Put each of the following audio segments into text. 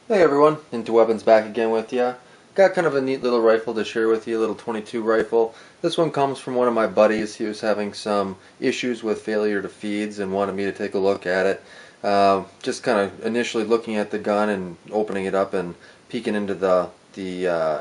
Hey everyone, IntoWeapons back again with ya. Got kind of a neat little rifle to share with you, a little 22 rifle. This one comes from one of my buddies. He was having some issues with failure to feeds and wanted me to take a look at it. Just kind of initially looking at the gun and opening it up and peeking into the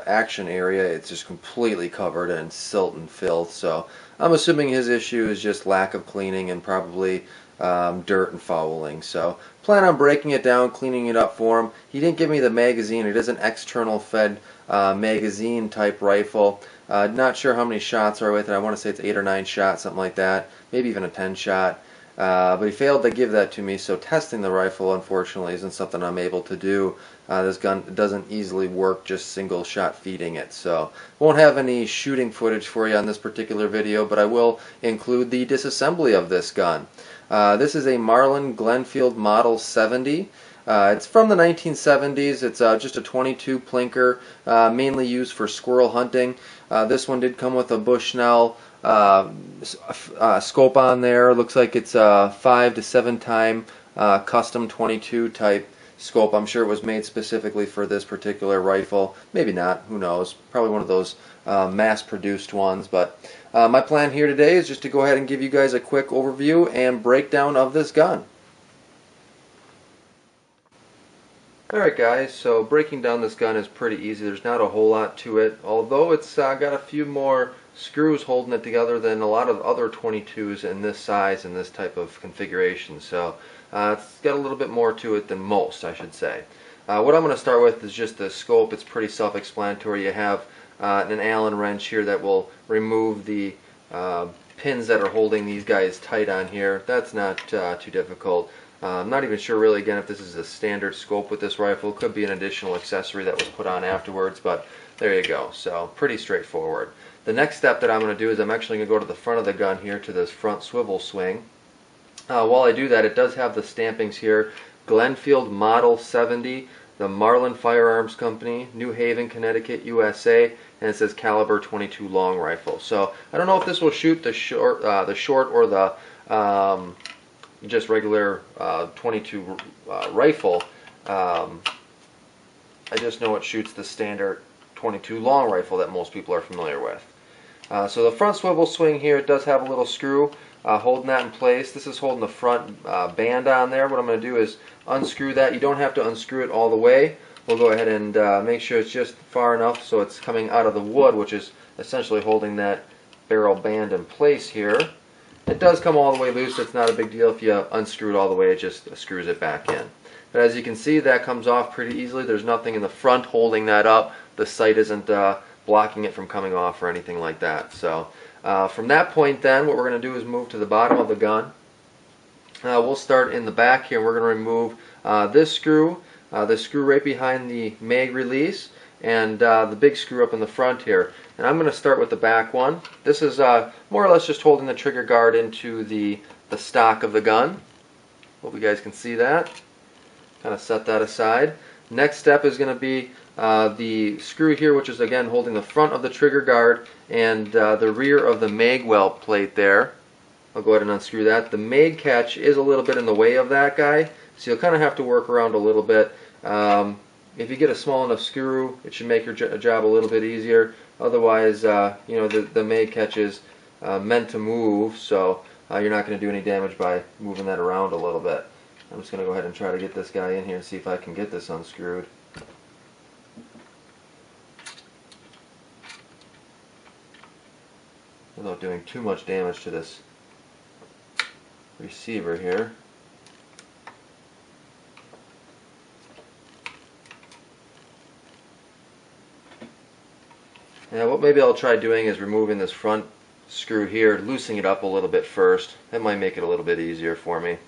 action area. It's just completely covered in silt and filth. So I'm assuming his issue is just lack of cleaning and probably dirt and fouling. So plan on breaking it down, cleaning it up for him. He didn't give me the magazine. It is an external fed magazine type rifle. Not sure how many shots are with it. I want to say it's 8 or 9 shots, something like that. Maybe even a 10 shot. But he failed to give that to me, so testing the rifle unfortunately isn't something I'm able to do. This gun doesn't easily work just single shot feeding it, so won't have any shooting footage for you on this particular video, but I will include the disassembly of this gun. This is a Marlin Glenfield Model 70. It's from the 1970s. It's just a 22 plinker, mainly used for squirrel hunting. This one did come with a Bushnell scope on there. Looks like it's a 5 to 7 time custom 22 type scope. I'm sure it was made specifically for this particular rifle. Maybe not, who knows. Probably one of those mass produced ones. But my plan here today is just to go ahead and give you guys a quick overview and breakdown of this gun. Alright guys, so breaking down this gun is pretty easy. There's not a whole lot to it, although it's got a few more screws holding it together than a lot of other 22s in this size and this type of configuration. So it's got a little bit more to it than most, I should say. What I'm going to start with is just the scope. It's pretty self-explanatory. You have an Allen wrench here that will remove the pins that are holding these guys tight on here. That's not too difficult. I'm not even sure really again if this is a standard scope with this rifle. It could be an additional accessory that was put on afterwards, but there you go. So pretty straightforward. The next step that I'm going to do is I'm actually going to go to the front of the gun here to this front swivel swing. While I do that, it does have the stampings here. Glenfield Model 70, the Marlin Firearms Company, New Haven, Connecticut, USA, and it says caliber 22 long rifle. So I don't know if this will shoot the short or the just regular 22 rifle. I just know it shoots the standard 22 long rifle that most people are familiar with. So the front swivel swing here, it does have a little screw holding that in place. This is holding the front band on there. What I'm going to do is unscrew that. You don't have to unscrew it all the way. We'll go ahead and make sure it's just far enough so it's coming out of the wood, which is essentially holding that barrel band in place here. It does come all the way loose. It's not a big deal if you unscrew it all the way. It just screws it back in. But as you can see, that comes off pretty easily. There's nothing in the front holding that up. The sight isn't blocking it from coming off or anything like that. So from that point then, what we're going to do is move to the bottom of the gun. We'll start in the back here. We're going to remove this screw, the screw right behind the mag release, and the big screw up in the front here. And I'm going to start with the back one. This is more or less just holding the trigger guard into the stock of the gun. Hope you guys can see that. Kind of set that aside. Next step is going to be the screw here, which is again holding the front of the trigger guard and the rear of the mag well plate there. I'll go ahead and unscrew that. The mag catch is a little bit in the way of that guy, so you'll kind of have to work around a little bit. If you get a small enough screw, it should make your job a little bit easier. Otherwise, you know, the mag catch is meant to move, so you're not going to do any damage by moving that around a little bit. I'm just going to go ahead and try to get this guy in here and see if I can get this unscrewed. Without doing too much damage to this receiver here. Now what maybe I'll try doing is removing this front screw here, loosening it up a little bit first. That might make it a little bit easier for me.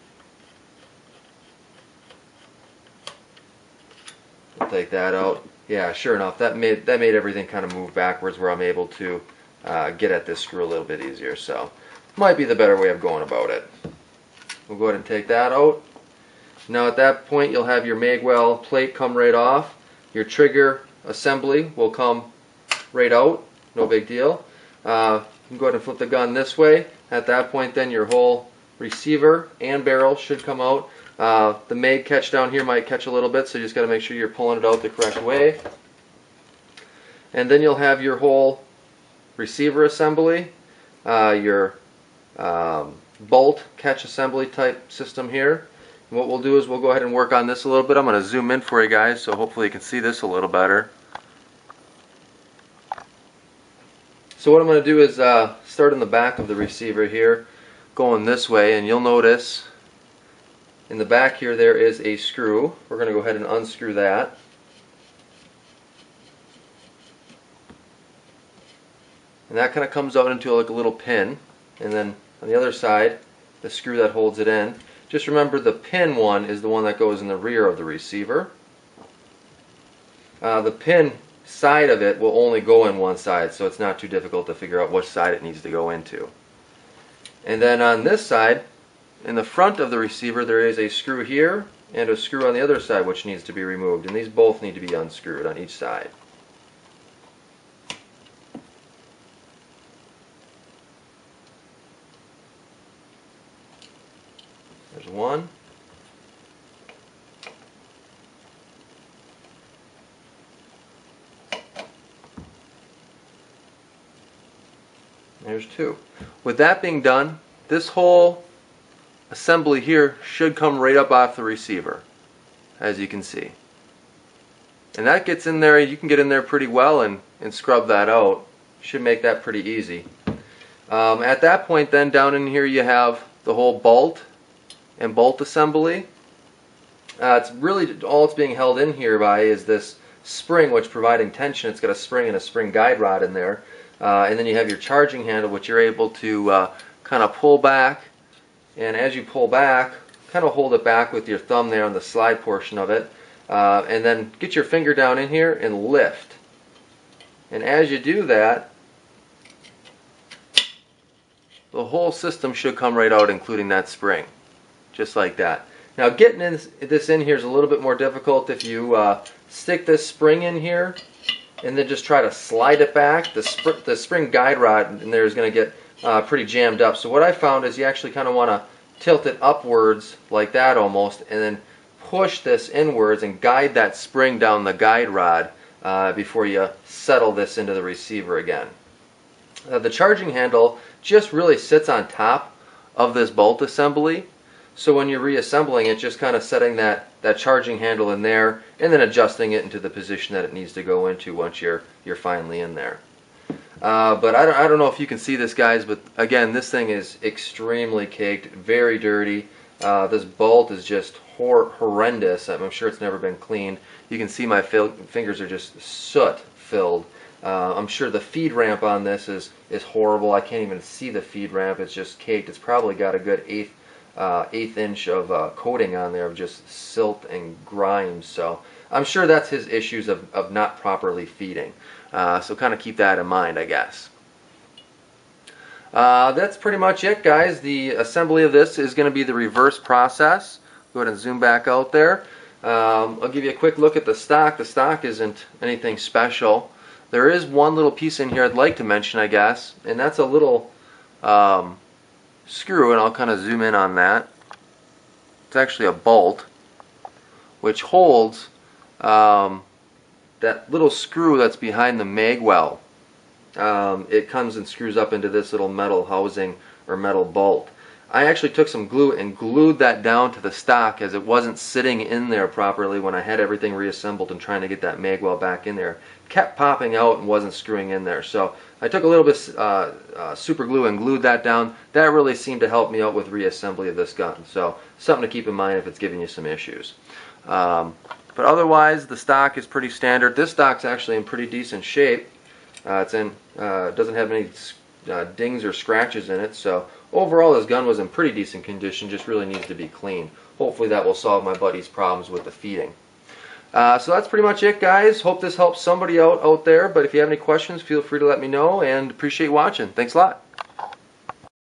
I'll take that out. Yeah, sure enough, that made everything kind of move backwards where I'm able to get at this screw a little bit easier. So might be the better way of going about it. We'll go ahead and take that out. Now at that point you'll have your mag well plate come right off. Your trigger assembly will come right out, no big deal. You can go ahead and flip the gun this way. At that point then your whole receiver and barrel should come out. The mag catch down here might catch a little bit, so you just got to make sure you're pulling it out the correct way. And then you'll have your whole receiver assembly, your bolt catch assembly type system here. And what we'll do is we'll go ahead and work on this a little bit. I'm going to zoom in for you guys so hopefully you can see this a little better. So what I'm going to do is start in the back of the receiver here, going this way, and you'll notice in the back here there is a screw. We're going to go ahead and unscrew that. And that kind of comes out into like a little pin. And then on the other side, the screw that holds it in. Just remember the pin one is the one that goes in the rear of the receiver. The pin side of it will only go in one side, so it's not too difficult to figure out which side it needs to go into. And then on this side, in the front of the receiver, there is a screw here and a screw on the other side which needs to be removed. And these both need to be unscrewed on each side. There's one. There's two. With that being done, this whole assembly here should come right up off the receiver, as you can see. And that gets in there, you can get in there pretty well and scrub that out. Should make that pretty easy. At that point then, down in here you have the whole bolt and bolt assembly. It's really all it's being held in here by is this spring, which providing tension. It's got a spring and a spring guide rod in there. And then you have your charging handle, which you're able to kind of pull back. And as you pull back, kind of hold it back with your thumb there on the slide portion of it. And then get your finger down in here and lift. And as you do that, the whole system should come right out, including that spring. Just like that. Now getting this in here is a little bit more difficult. If you stick this spring in here and then just try to slide it back, the spring guide rod in there is going to get pretty jammed up. So what I found is you actually kind of want to tilt it upwards like that almost, and then push this inwards and guide that spring down the guide rod before you settle this into the receiver again. The charging handle just really sits on top of this bolt assembly. So when you're reassembling it, just kind of setting that charging handle in there and then adjusting it into the position that it needs to go into once you're finally in there. But I don't know if you can see this, guys, but again, this thing is extremely caked, very dirty. This bolt is just horrendous. I'm sure it's never been cleaned. You can see my fingers are just soot filled. I'm sure the feed ramp on this is horrible. I can't even see the feed ramp. It's just caked. It's probably got a good eighth inch of coating on there of just silt and grime. So I'm sure that's his issues of not properly feeding. So kind of keep that in mind, I guess. That's pretty much it, guys. The assembly of this is going to be the reverse process. Go ahead and zoom back out there. I'll give you a quick look at the stock. The stock isn't anything special. There is one little piece in here I'd like to mention, I guess, and that's a little screw, and I'll kind of zoom in on that. It's actually a bolt which holds that little screw that's behind the mag well. It comes and screws up into this little metal housing or metal bolt. I actually took some glue and glued that down to the stock, as it wasn't sitting in there properly when I had everything reassembled and trying to get that mag well back in there. It kept popping out and wasn't screwing in there. So I took a little bit super glue and glued that down. That really seemed to help me out with reassembly of this gun. So something to keep in mind if it's giving you some issues. But otherwise, the stock is pretty standard. This stock's actually in pretty decent shape. Doesn't have any dings or scratches in it. So overall, this gun was in pretty decent condition. Just really needs to be cleaned. Hopefully that will solve my buddy's problems with the feeding. So that's pretty much it, guys. Hope this helps somebody out there. But if you have any questions, feel free to let me know, and appreciate watching. Thanks a lot.